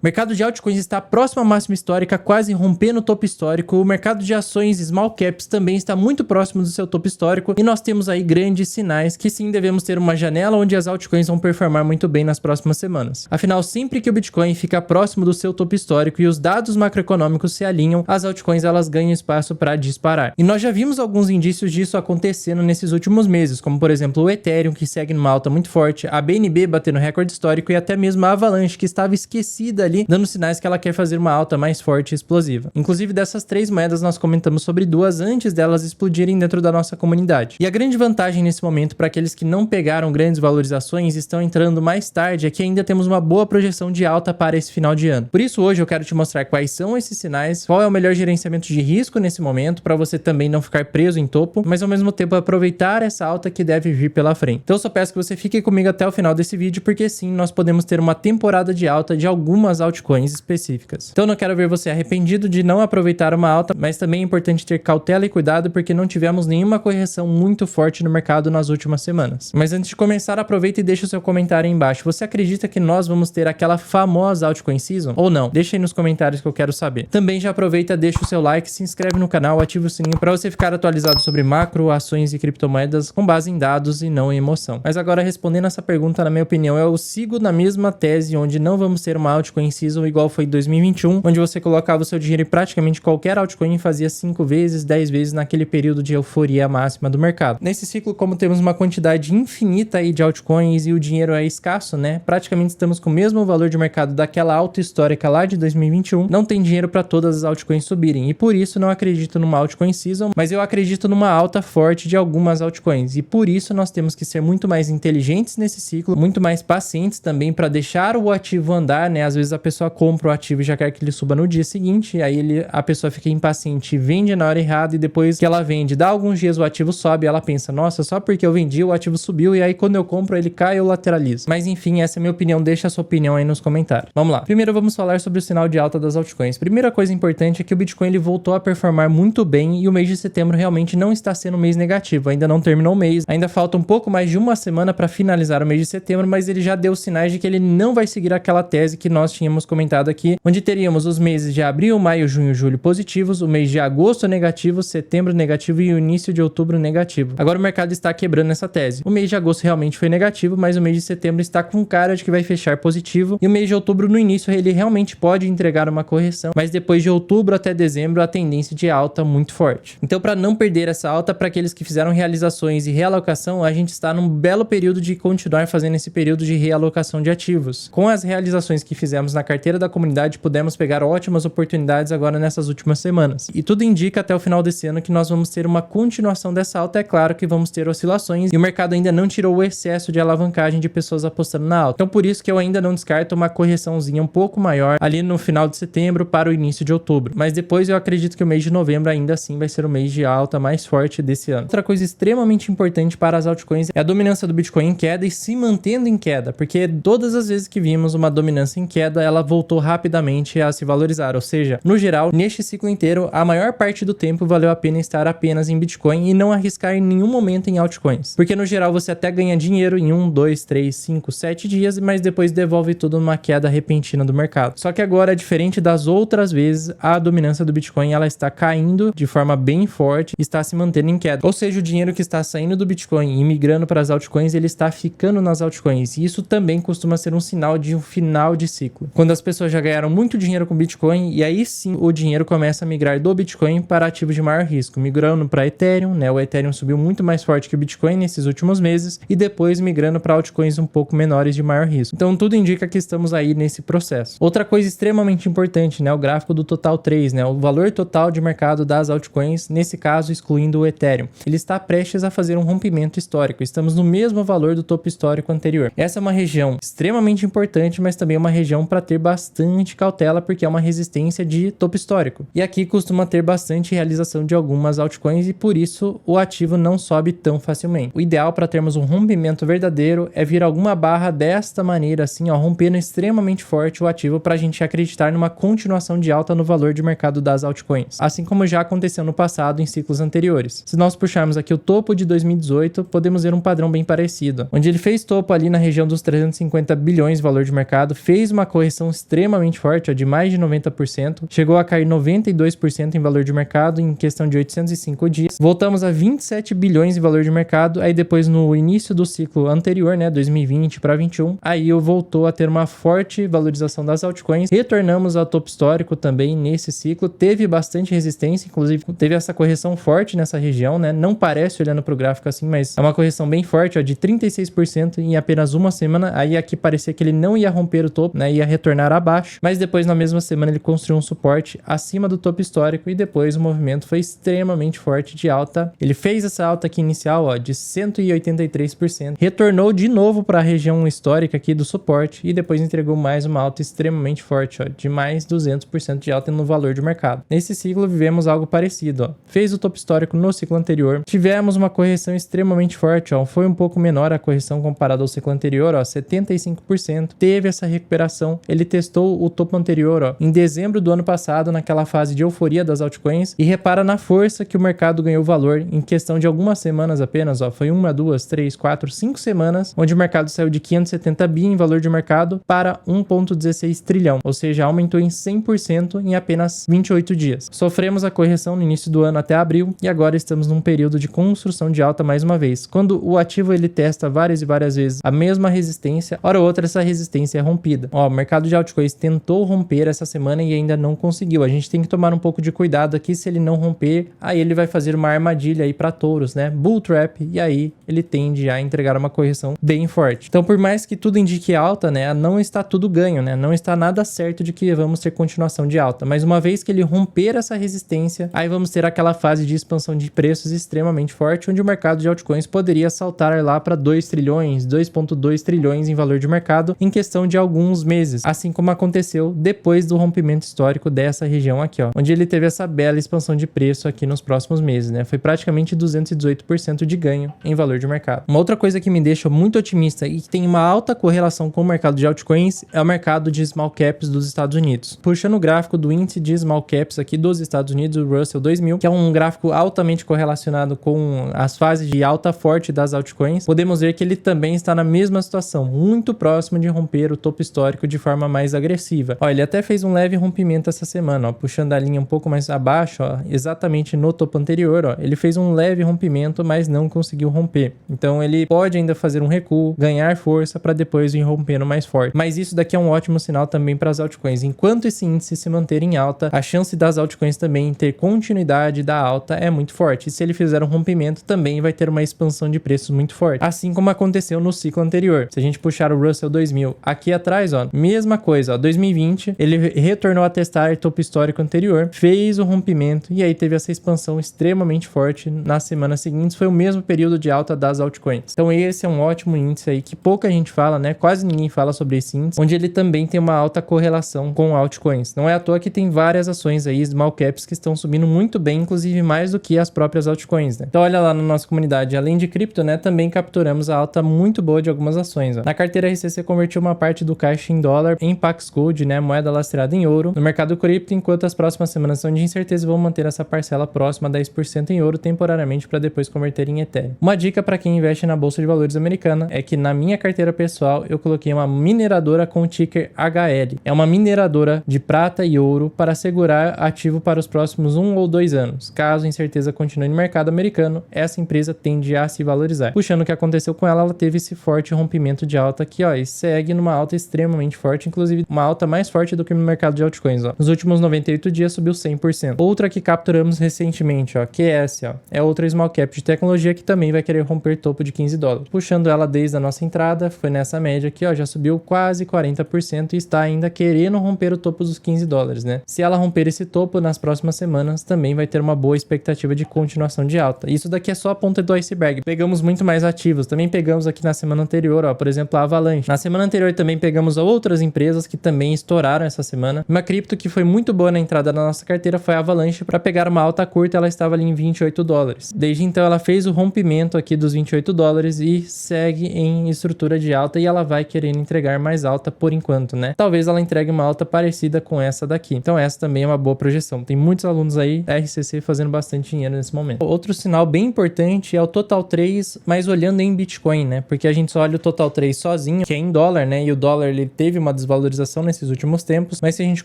O mercado de altcoins está próximo à máxima histórica, quase rompendo o topo histórico. O mercado de ações small caps também está muito próximo do seu topo histórico. E nós temos aí grandes sinais que sim devemos ter uma janela onde as altcoins vão performar muito bem nas próximas semanas. Afinal, sempre que o Bitcoin fica próximo do seu topo histórico e os dados macroeconômicos se alinham, as altcoins elas ganham espaço para disparar. E nós já vimos alguns indícios disso acontecendo nesses últimos meses, como por exemplo o Ethereum, que segue numa alta muito forte, a BNB batendo recorde histórico e até mesmo a Avalanche, que estava esquecida ali, dando sinais que ela quer fazer uma alta mais forte e explosiva. Inclusive, dessas três moedas, nós comentamos sobre duas antes delas explodirem dentro da nossa comunidade. E a grande vantagem nesse momento para aqueles que não pegaram grandes valorizações e estão entrando mais tarde é que ainda temos uma boa projeção de alta para esse final de ano. Por isso, hoje eu quero te mostrar quais são esses sinais, qual é o melhor gerenciamento de risco nesse momento, para você também não ficar preso em topo, mas ao mesmo tempo aproveitar essa alta que deve vir pela frente. Então eu só peço que você fique comigo até o final desse vídeo, porque sim, nós podemos ter uma temporada de alta de algumas altcoins específicas. Então eu não quero ver você arrependido de não aproveitar uma alta, mas também é importante ter cautela e cuidado porque não tivemos nenhuma correção muito forte no mercado nas últimas semanas. Mas antes de começar, aproveita e deixa o seu comentário aí embaixo. Você acredita que nós vamos ter aquela famosa altcoin season? Ou não? Deixa aí nos comentários que eu quero saber. Também já aproveita, deixa o seu like, se inscreve no canal, ativa o sininho para você ficar atualizado sobre macro, ações e criptomoedas com base em dados e não em emoção. Mas agora respondendo essa pergunta, na minha opinião, eu sigo na mesma tese onde não vamos ter uma altcoin season igual foi em 2021, onde você colocava o seu dinheiro em praticamente qualquer altcoin e fazia 5 vezes, 10 vezes naquele período de euforia máxima do mercado. Nesse ciclo, como temos uma quantidade infinita aí de altcoins e o dinheiro é escasso, né? Praticamente estamos com o mesmo valor de mercado daquela alta histórica lá de 2021. Não tem dinheiro para todas as altcoins subirem e por isso não acredito numa altcoin season, mas eu acredito numa alta forte de algumas altcoins e por isso nós temos que ser muito mais inteligentes nesse ciclo, muito mais pacientes também para deixar o ativo andar, né? Às vezes a pessoa compra o ativo e já quer que ele suba no dia seguinte, aí a pessoa fica impaciente e vende na hora errada e depois que ela vende, dá alguns dias o ativo sobe e ela pensa, nossa, só porque eu vendi o ativo subiu e aí quando eu compro ele cai ou lateraliza. Mas enfim, essa é a minha opinião, deixa a sua opinião aí nos comentários. Vamos lá. Primeiro vamos falar sobre o sinal de alta das altcoins. Primeira coisa importante é que o Bitcoin ele voltou a performar muito bem e o mês de setembro realmente não está sendo um mês negativo, ainda não terminou o mês, ainda falta um pouco mais de uma semana para finalizar o mês de setembro, mas ele já deu sinais de que ele não vai seguir aquela tese que nós tínhamos comentado aqui, onde teríamos os meses de abril, maio, junho, julho positivos, o mês de agosto negativo, setembro negativo e o início de outubro negativo. Agora o mercado está quebrando essa tese. O mês de agosto realmente foi negativo, mas o mês de setembro está com cara de que vai fechar positivo e o mês de outubro no início ele realmente pode entregar uma correção, mas depois de outubro até dezembro a tendência de alta muito forte. Então para não perder essa alta, para aqueles que fizeram realizações e realocação, a gente está num belo período de continuar fazendo esse período de realocação de ativos. Com as realizações que fizemos na carteira da comunidade, pudemos pegar ótimas oportunidades agora nessas últimas semanas. E tudo indica até o final desse ano que nós vamos ter uma continuação dessa alta. É claro que vamos ter oscilações e o mercado ainda não tirou o excesso de alavancagem de pessoas apostando na alta. Então por isso que eu ainda não descarto uma correçãozinha um pouco maior ali no final de setembro para o início de outubro. Mas depois eu acredito que o mês de novembro ainda assim vai ser o mês de alta mais forte desse ano. Outra coisa extremamente importante para as altcoins é a dominância do Bitcoin em queda e se mantendo em queda, porque todas as vezes que vimos uma dominância em queda, ela voltou rapidamente a se valorizar, ou seja, no geral, neste ciclo inteiro, a maior parte do tempo valeu a pena estar apenas em Bitcoin e não arriscar em nenhum momento em altcoins, porque no geral você até ganha dinheiro em 1, 2, 3, 5, 7 dias, mas depois devolve tudo numa queda repentina do mercado. Só que agora, diferente das outras vezes, a dominância do Bitcoin ela está caindo de forma bem forte, está se mantendo em queda, ou seja, o dinheiro que está saindo do Bitcoin e migrando para as altcoins, ele está ficando nas altcoins, e isso também costuma ser um sinal de um final de ciclo. Quando as pessoas já ganharam muito dinheiro com Bitcoin, e aí sim o dinheiro começa a migrar do Bitcoin para ativos de maior risco, migrando para Ethereum, né? O Ethereum subiu muito mais forte que o Bitcoin nesses últimos meses, e depois migrando para altcoins um pouco menores de maior risco. Então tudo indica que estamos aí nesse processo. Outra coisa extremamente importante, né? O gráfico do Total 3, né? O valor total de mercado das altcoins, nesse caso excluindo o Ethereum. Ele está prestes a fazer um rompimento histórico. Estamos no mesmo valor do topo histórico anterior. Essa é uma região extremamente importante, mas também é uma região para ter bastante cautela, porque é uma resistência de topo histórico. E aqui costuma ter bastante realização de algumas altcoins e por isso o ativo não sobe tão facilmente. O ideal para termos um rompimento verdadeiro é vir alguma barra desta maneira assim, ó, rompendo extremamente forte o ativo para a gente acreditar numa continuação de alta no valor de mercado das altcoins, assim como já aconteceu no passado em ciclos anteriores. Se nós puxarmos aqui o topo de 2018, podemos ver um padrão bem parecido, onde ele fez topo ali na região dos 350 bilhões de valor de mercado, fez uma correção correção extremamente forte, ó, de mais de 90%. Chegou a cair 92% em valor de mercado em questão de 805 dias. Voltamos a 27 bilhões em valor de mercado. Aí depois, no início do ciclo anterior, né, 2020 para 21, aí voltou a ter uma forte valorização das altcoins. Retornamos ao topo histórico também nesse ciclo. Teve bastante resistência, inclusive teve essa correção forte nessa região, né? Não parece olhando para o gráfico assim, mas é uma correção bem forte, ó, de 36% em apenas uma semana. Aí aqui parecia que ele não ia romper o topo, né? Ia retornar abaixo, mas depois na mesma semana ele construiu um suporte acima do topo histórico e depois o movimento foi extremamente forte de alta. Ele fez essa alta aqui inicial, ó, de 183%, retornou de novo para a região histórica aqui do suporte e depois entregou mais uma alta extremamente forte, ó, de mais 200% de alta no valor de mercado. Nesse ciclo vivemos algo parecido, ó. Fez o topo histórico no ciclo anterior, tivemos uma correção extremamente forte, ó, foi um pouco menor a correção comparada ao ciclo anterior, ó, 75%, teve essa recuperação, ele testou o topo anterior, ó, em dezembro do ano passado, naquela fase de euforia das altcoins, e repara na força que o mercado ganhou valor em questão de algumas semanas apenas, ó, foi 1, 2, 3, 4, 5 semanas, onde o mercado saiu de 570 bi em valor de mercado para 1,16 trilhão, ou seja, aumentou em 100% em apenas 28 dias. Sofremos a correção no início do ano até abril e agora estamos num período de construção de alta mais uma vez. Quando o ativo ele testa várias e várias vezes a mesma resistência, hora ou outra essa resistência é rompida. Ó, o mercado de altcoins tentou romper essa semana e ainda não conseguiu. A gente tem que tomar um pouco de cuidado aqui, se ele não romper, aí ele vai fazer uma armadilha aí para touros, né? Bull trap, e aí ele tende a entregar uma correção bem forte. Então, por mais que tudo indique alta, né, não está tudo ganho, né? Não está nada certo de que vamos ter continuação de alta. Mas uma vez que ele romper essa resistência, aí vamos ter aquela fase de expansão de preços extremamente forte, onde o mercado de altcoins poderia saltar lá para 2 trilhões, 2,2 trilhões em valor de mercado em questão de alguns meses, assim como aconteceu depois do rompimento histórico dessa região aqui, ó, onde ele teve essa bela expansão de preço aqui nos próximos meses, né? Foi praticamente 218% de ganho em valor de mercado. Uma outra coisa que me deixa muito otimista e que tem uma alta correlação com o mercado de altcoins é o mercado de small caps dos Estados Unidos. Puxando o gráfico do índice de small caps aqui dos Estados Unidos, o Russell 2000, que é um gráfico altamente correlacionado com as fases de alta forte das altcoins, podemos ver que ele também está na mesma situação, muito próximo de romper o topo histórico de forma mais agressiva. Ó, ele até fez um leve rompimento essa semana, ó, puxando a linha um pouco mais abaixo, ó, exatamente no topo anterior, ó, ele fez um leve rompimento, mas não conseguiu romper. Então ele pode ainda fazer um recuo, ganhar força para depois ir rompendo mais forte. Mas isso daqui é um ótimo sinal também para as altcoins. Enquanto esse índice se manter em alta, a chance das altcoins também ter continuidade da alta é muito forte. E se ele fizer um rompimento, também vai ter uma expansão de preços muito forte. Assim como aconteceu no ciclo anterior. Se a gente puxar o Russell 2000 aqui atrás, ó, mesma coisa, ó, 2020, ele retornou a testar o topo histórico anterior, fez o rompimento e aí teve essa expansão extremamente forte nas semanas seguintes. Foi o mesmo período de alta das altcoins. Então esse é um ótimo índice aí que pouca gente fala, né? Quase ninguém fala sobre esse índice, onde ele também tem uma alta correlação com altcoins. Não é à toa que tem várias ações aí, small caps, que estão subindo muito bem, inclusive mais do que as próprias altcoins, né? Então olha lá na nossa comunidade, além de cripto, né, também capturamos a alta muito boa de algumas ações, ó. Na carteira RCC convertiu uma parte do caixa em dólar em Pax Gold, né, moeda lastreada em ouro, no mercado cripto, enquanto as próximas semanas são de incerteza, vão manter essa parcela próxima a 10% em ouro temporariamente para depois converter em Ethereum. Uma dica para quem investe na bolsa de valores americana é que na minha carteira pessoal eu coloquei uma mineradora com o ticker HL. É uma mineradora de prata e ouro para segurar ativo para os próximos 1 ou 2 anos. Caso a incerteza continue no mercado americano, essa empresa tende a se valorizar. Puxando o que aconteceu com ela, ela teve esse forte rompimento de alta aqui, ó, e segue numa alta extremamente forte, inclusive uma alta mais forte do que no mercado de altcoins, ó. Nos últimos 98 dias subiu 100%. Outra que capturamos recentemente, ó, QS, ó, é outra small cap de tecnologia que também vai querer romper topo de 15 dólares. Puxando ela desde a nossa entrada, foi nessa média aqui, ó, já subiu quase 40% e está ainda querendo romper o topo dos 15 dólares, né? Se ela romper esse topo nas próximas semanas, também vai ter uma boa expectativa de continuação de alta. Isso daqui é só a ponta do iceberg. Pegamos muito mais ativos. Também pegamos aqui na semana anterior, ó, por exemplo, a Avalanche. Na semana anterior também pegamos outras empresas que também estouraram essa semana. Uma cripto que foi muito boa na entrada da nossa carteira foi a Avalanche. Para pegar uma alta curta, ela estava ali em 28 dólares. Desde então ela fez o rompimento aqui dos 28 dólares e segue em estrutura de alta, e ela vai querendo entregar mais alta por enquanto, né? Talvez ela entregue uma alta parecida com essa daqui. Então essa também é uma boa projeção. Tem muitos alunos aí, RCC, fazendo bastante dinheiro nesse momento. Outro sinal bem importante é o Total 3, mas olhando em Bitcoin, né? Porque a gente só olha o Total 3 sozinho, que é em dólar, né? E o dólar, ele teve uma desvalorização nesses últimos tempos, mas se a gente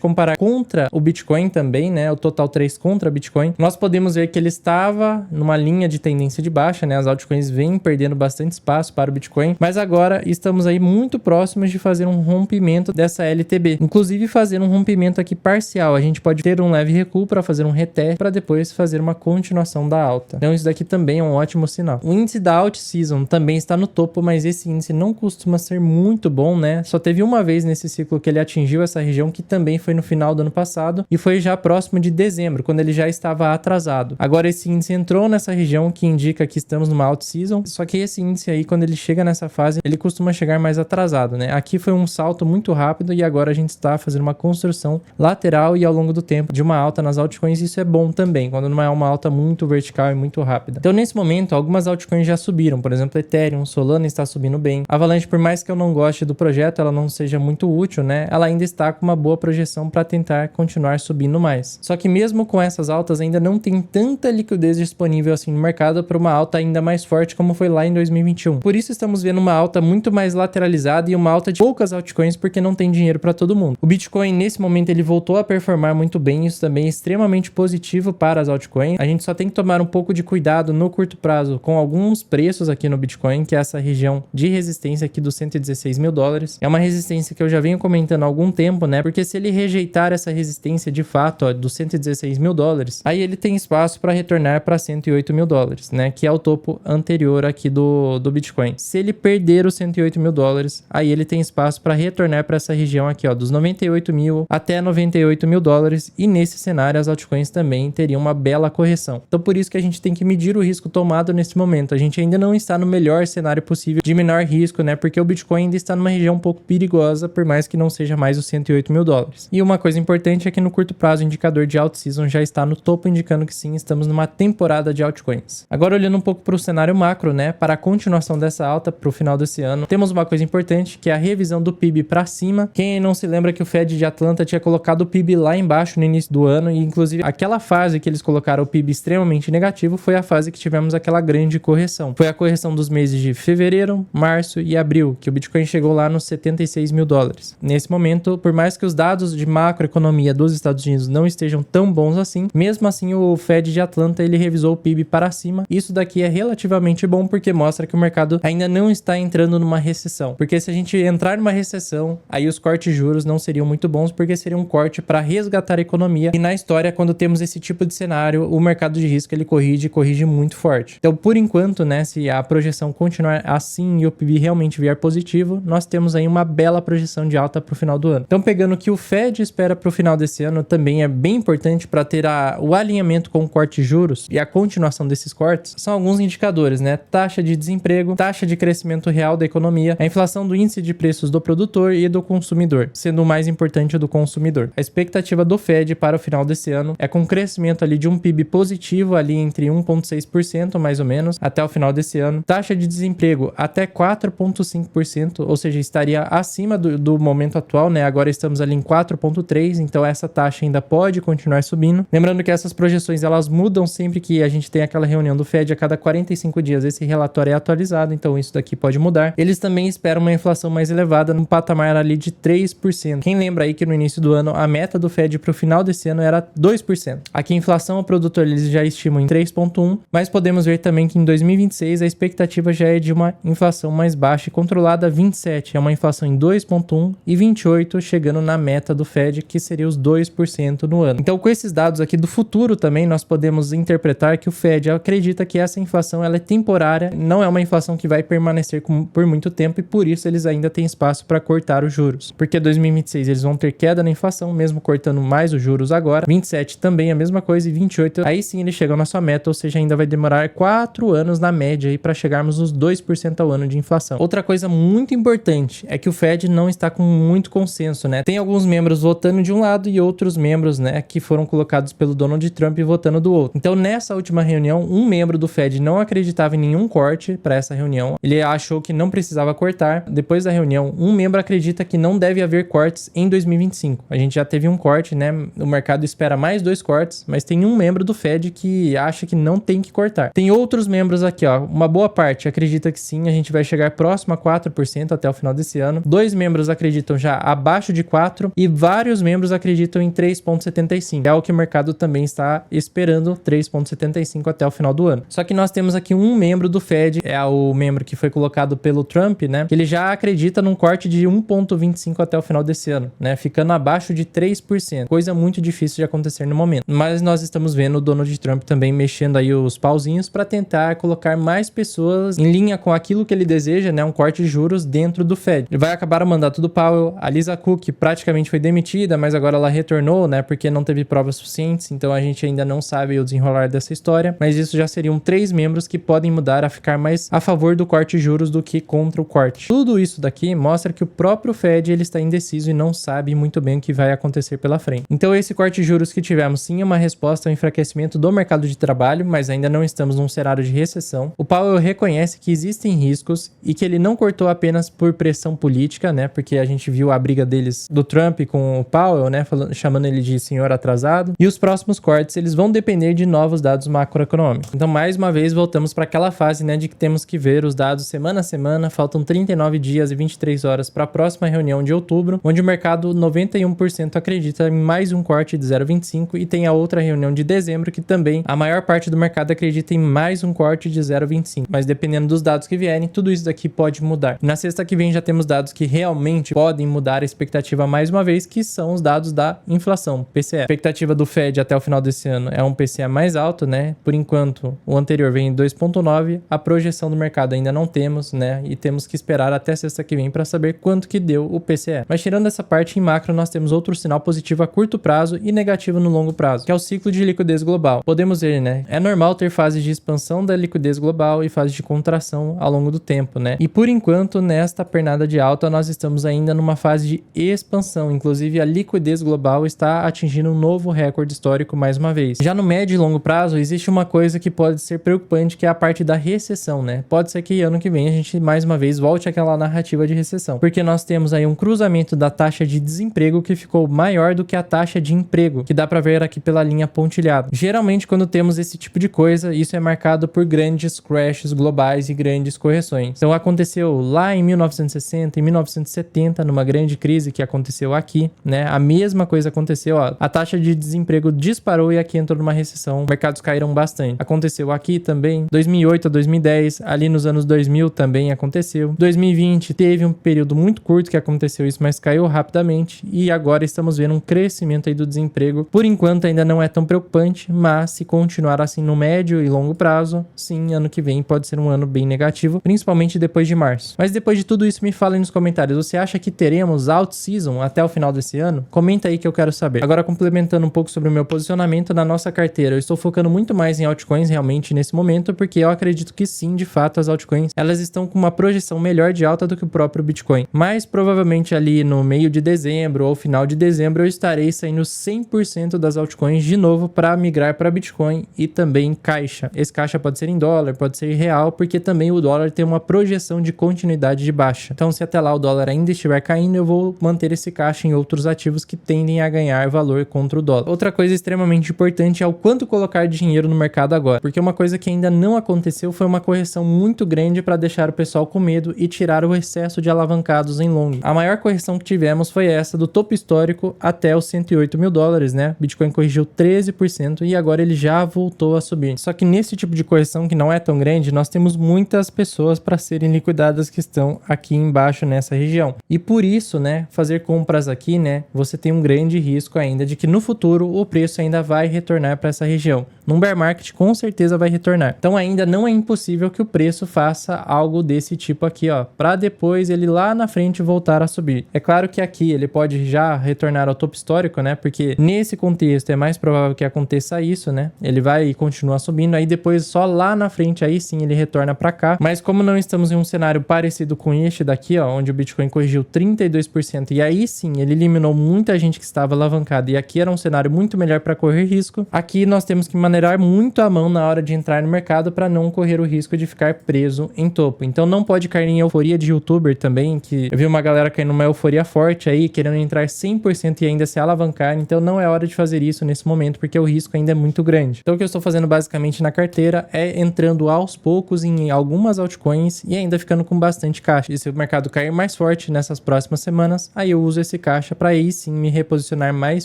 comparar contra o Bitcoin também, né? O Total 3 contra Bitcoin, nós podemos ver que ele estava numa linha de tendência de baixa, né? As altcoins vêm perdendo bastante espaço para o Bitcoin, mas agora estamos aí muito próximos de fazer um rompimento dessa LTB, inclusive fazer um rompimento aqui parcial. A gente pode ter um leve recuo para fazer um reteste, para depois fazer uma continuação da alta. Então isso daqui também é um ótimo sinal. O índice da Alt Season também está no topo, mas esse índice não costuma ser muito bom, né? Só teve uma vez nesse ciclo que ele atingiu essa região, que também foi no final do ano passado, e foi já próximo de dezembro, quando ele já estava atrasado. Agora esse índice entrou nessa região, que indica que estamos numa Alt Season, só que esse índice aí, quando ele chega nessa fase, ele costuma chegar mais atrasado, né? Aqui foi um salto muito rápido e agora a gente está fazendo uma construção lateral e ao longo do tempo de uma alta nas altcoins. Isso é bom também, quando não é uma alta muito vertical e muito rápida. Então nesse momento, algumas altcoins já subiram, por exemplo, Ethereum, Solana está subindo bem. Avalanche, por mais que eu não goste do projeto, ela não seja muito útil, né? Ela ainda está com uma boa projeção para tentar continuar subindo mais. Só que mesmo com essas altas, ainda não tem tanta liquidez disponível assim no mercado para uma alta ainda mais forte como foi lá em 2021. Por isso estamos vendo uma alta muito mais lateralizada e uma alta de poucas altcoins, porque não tem dinheiro para todo mundo. O Bitcoin nesse momento ele voltou a performar muito bem, isso também é extremamente positivo para as altcoins. A gente só tem que tomar um pouco de cuidado no curto prazo com alguns preços aqui no Bitcoin, que é essa região de resistência aqui dos 116 mil dólares. É uma resistência que eu já venho comentando há algum tempo, né? Porque se ele rejeitar essa resistência de fato, ó, dos 116 mil dólares, aí ele tem espaço para retornar para 108 mil dólares, né? Que é o topo anterior aqui do Bitcoin. Se ele perder os 108 mil dólares, aí ele tem espaço para retornar para essa região aqui, ó, dos 98 mil até 98 mil dólares, e nesse cenário as altcoins também teriam uma bela correção. Então por isso que a gente tem que medir o risco tomado nesse momento. A gente ainda não está no melhor cenário possível de menor risco, né? Porque o Bitcoin ainda está numa região um pouco perigosa, por mais que não seja mais os 108 mil dólares. E uma coisa importante é que no curto prazo o indicador de Alt Season já está no topo, indicando que sim, estamos numa temporada de altcoins. Agora olhando um pouco para o cenário macro, né? Para a continuação dessa alta para o final desse ano, temos uma coisa importante, que é a revisão do PIB para cima. Quem não se lembra que o Fed de Atlanta tinha colocado o PIB lá embaixo no início do ano, e inclusive aquela fase que eles colocaram o PIB extremamente negativo foi a fase que tivemos aquela grande correção. Foi a correção dos meses de fevereiro, março e abril, que o Bitcoin chegou lá nos 76 mil dólares. Nesse momento, por mais que os dados de macroeconomia dos Estados Unidos não estejam tão bons assim, mesmo assim o Fed de Atlanta ele revisou o PIB para cima. Isso daqui é relativamente bom, porque mostra que o mercado ainda não está entrando numa recessão. Porque se a gente entrar numa recessão, aí os cortes de juros não seriam muito bons, porque seria um corte para resgatar a economia. E na história, quando temos esse tipo de cenário, o mercado de risco ele corrige muito forte. Então, por enquanto, né, se a projeção continuar assim e o PIB realmente vier positivo, nós temos aí uma bela projeção de alta para o final do ano. Então, pegando o que o Fed espera para o final desse ano, também é bem importante para ter o alinhamento com o corte de juros e a continuação desses cortes, são alguns indicadores, né? Taxa de desemprego, taxa de crescimento real da economia, a inflação do índice de preços do produtor e do consumidor, sendo o mais importante do consumidor. A expectativa do Fed para o final desse ano é com um crescimento ali de um PIB positivo ali entre 1,6% mais ou menos até o final desse ano. Taxa de desemprego até 4,5%, ou seja, estaria acima do momento atual, né? Agora estamos ali em 4,3%, então essa taxa ainda pode continuar subindo. Lembrando que essas projeções elas mudam sempre que a gente tem aquela reunião do Fed, a cada 45 dias esse relatório é atualizado, então isso daqui pode mudar. Eles também esperam uma inflação mais elevada, num patamar ali de 3%. Quem lembra aí que no início do ano a meta do Fed para o final desse ano era 2%. Aqui a inflação ao produtor eles já estimam em 3,1%, mas podemos ver também que em 2026 a expectativa já é de uma inflação mais baixa e controlada, 27%. É uma inflação em 2,1% e 28% chegando na meta do Fed, que seria os 2% no ano. Então, com esses dados aqui do futuro também, nós podemos interpretar que o Fed acredita que essa inflação ela é temporária, não é uma inflação que vai permanecer por muito tempo, e por isso eles ainda têm espaço para cortar os juros. Porque 2026 eles vão ter queda na inflação, mesmo cortando mais os juros agora. 27 também a mesma coisa, e 28 aí sim eles chegam na sua meta, ou seja, ainda vai demorar 4 anos na média aí para chegarmos nos 2% ao ano de inflação. Outra coisa muito importante é que o Fed não está com muito consenso, né? Tem alguns membros votando de um lado e outros membros, né, que foram colocados pelo Donald Trump votando do outro. Então, nessa última reunião, um membro do Fed não acreditava em nenhum corte para essa reunião. Ele achou que não precisava cortar. Depois da reunião, um membro acredita que não deve haver cortes em 2025. A gente já teve um corte, né? O mercado espera mais 2 cortes, mas tem um membro do Fed que acha que não tem que cortar. Tem outros membros aqui, ó. Uma boa parte acredita que sim, a gente vai chegar próximo a 4% até o final desse ano. 2 membros acreditam já abaixo de 4 e vários membros acreditam em 3,75. É o que o mercado também está esperando, 3,75 até o final do ano. Só que nós temos aqui um membro do Fed, é o membro que foi colocado pelo Trump, né? Que ele já acredita num corte de 1,25 até o final desse ano, né? Ficando abaixo de 3%. Coisa muito difícil de acontecer no momento. Mas nós estamos vendo o Donald Trump também mexendo aí os pauzinhos para tentar colocar mais pessoas em linha com aquilo que ele deseja, né? Um corte de juros dentro do Fed. Ele vai acabar o mandato do Powell. A Lisa Cook praticamente foi demitida, mas agora ela retornou, né? Porque não teve provas suficientes, então a gente ainda não sabe o desenrolar dessa história. Mas isso já seriam 3 membros que podem mudar a ficar mais a favor do corte de juros do que contra o corte. Tudo isso daqui mostra que o próprio Fed ele está indeciso e não sabe muito bem o que vai acontecer pela frente. Então esse corte de juros que tivemos sim é uma resposta ao enfraquecimento do mercado de trabalho, mas ainda não estamos num cenário de recessão. O Powell reconhece que existem riscos e que ele não cortou apenas por pressão política, né? Porque a gente viu a briga deles, do Trump com o Powell, né? Chamando ele de senhor atrasado. E os próximos cortes, eles vão depender de novos dados macroeconômicos. Então, mais uma vez, voltamos para aquela fase, né? De que temos que ver os dados semana a semana. Faltam 39 dias e 23 horas para a próxima reunião de outubro, onde o mercado 91% acredita em mais um corte de 0,25 e tem a outra reunião de dezembro que também a maior parte do mercado acredita em mais um corte de 0,25. Mas dependendo dos dados que vierem, tudo isso daqui pode mudar. Na sexta que vem já temos dados que realmente podem mudar a expectativa mais uma vez, que são os dados da inflação, PCE. A expectativa do Fed até o final desse ano é um PCE mais alto, né? Por enquanto, o anterior vem em 2,9. A projeção do mercado ainda não temos, né? E temos que esperar até sexta que vem para saber quanto que deu o PCE. Mas tirando essa parte em macro, nós temos outro sinal positivo a curto prazo e negativo no longo prazo, que é o ciclo de liquidez global. Podemos ver, né? É normal ter fases de expansão da liquidez global e fases de contração ao longo do tempo, né? E por enquanto, nesta pernada de alta, nós estamos ainda numa fase de expansão. Inclusive, a liquidez global está atingindo um novo recorde histórico mais uma vez. Já no médio e longo prazo, existe uma coisa que pode ser preocupante, que é a parte da recessão, né? Pode ser que ano que vem a gente, mais uma vez, volte àquela narrativa de recessão. Porque nós temos aí um cruzamento da taxa de desemprego que ficou maior do que a taxa de emprego, que dá para ver aqui pela linha pontilhada. Geralmente, quando temos esse tipo de coisa, isso é marcado por grandes crashes globais e grandes correções. Então, aconteceu lá em 1960, em 1970, numa grande crise que aconteceu aqui, né? A mesma coisa aconteceu, ó. A taxa de desemprego disparou e aqui entrou numa recessão. Mercados caíram bastante. Aconteceu aqui também, 2008 a 2010, ali nos anos 2000 também aconteceu. 2020 teve um período muito curto que aconteceu isso, mas caiu rapidamente e agora estamos vendo um crescimento aí do desemprego. Por enquanto ainda não é tão preocupante, mas se continuar assim no médio e longo prazo, sim, ano que vem pode ser um ano bem negativo, principalmente depois de março. Mas depois de tudo isso, me fala aí nos comentários, você acha que teremos out season até o final desse ano? Comenta aí que eu quero saber. Agora, complementando um pouco sobre o meu posicionamento na nossa carteira, eu estou focando muito mais em altcoins realmente nesse momento, porque eu acredito que sim, de fato, as altcoins, elas estão com uma projeção melhor de alta do que o próprio Bitcoin. Mas provavelmente ali no meio de dezembro ou final de dezembro eu estarei saindo 100% das altcoins de novo para migrar para Bitcoin e também caixa. Esse caixa pode ser em dólar, pode ser em real, porque também o dólar tem uma projeção de continuidade de baixa. Então, se até lá o dólar ainda estiver caindo, eu vou manter esse caixa em outros ativos que tendem a ganhar valor contra o dólar. Outra coisa extremamente importante é o quanto colocar dinheiro no mercado agora, porque uma coisa que ainda não aconteceu foi uma correção muito grande para deixar o pessoal com medo e tirar o excesso de alavancados em long. A maior correção que tivemos foi essa do topo histórico até os 108 mil dólares, né? Bitcoin corrigiu 13% e agora ele já voltou a subir. Só que nesse tipo de correção que não é tão grande, nós temos muitas pessoas para serem liquidadas que estão aqui embaixo nessa região. E por isso, né, fazer compras aqui, né, você tem um grande risco ainda de que no futuro o preço ainda vai retornar para essa região. Num bear market com certeza vai retornar. Então ainda não é impossível que o preço faça algo desse tipo aqui, ó, para depois ele lá na frente voltar a subir. É claro que aqui ele pode já retornar ao topo histórico, né, porque nesse contexto é mais provável que aconteça isso, né, ele vai continuar subindo, aí depois só lá na frente aí sim ele retorna para cá. Mas como não estamos em um cenário parecido com este daqui, ó, onde o Bitcoin corrigiu 32% e aí sim ele eliminou muita gente que estava alavancada e aqui era um cenário muito melhor para correr risco, aqui nós temos que manejar maneirar muito a mão na hora de entrar no mercado para não correr o risco de ficar preso em topo. Então não pode cair em euforia de youtuber também, que eu vi uma galera cair numa euforia forte aí, querendo entrar 100% e ainda se alavancar. Então não é hora de fazer isso nesse momento, porque o risco ainda é muito grande. Então o que eu estou fazendo basicamente na carteira é entrando aos poucos em algumas altcoins e ainda ficando com bastante caixa. E se o mercado cair mais forte nessas próximas semanas, aí eu uso esse caixa para aí sim me reposicionar mais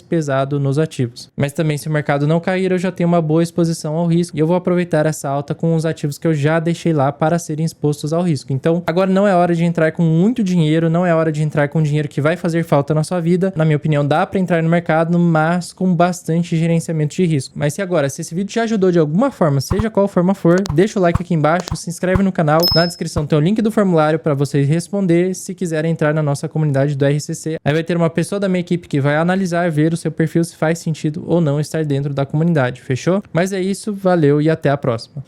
pesado nos ativos. Mas também se o mercado não cair, eu já tenho uma boa exposição ao risco e eu vou aproveitar essa alta com os ativos que eu já deixei lá para serem expostos ao risco. Então agora não é hora de entrar com muito dinheiro, não é hora de entrar com dinheiro que vai fazer falta na sua vida. Na minha opinião, dá para entrar no mercado, mas com bastante gerenciamento de risco. Mas se esse vídeo te ajudou de alguma forma, seja qual forma for, deixa o like aqui embaixo, se inscreve no canal. Na descrição tem o link do formulário para vocês responder se quiserem entrar na nossa comunidade do RCC. Aí vai ter uma pessoa da minha equipe que vai analisar, ver o seu perfil se faz sentido ou não estar dentro da comunidade, fechou? Mas é isso, valeu e até a próxima.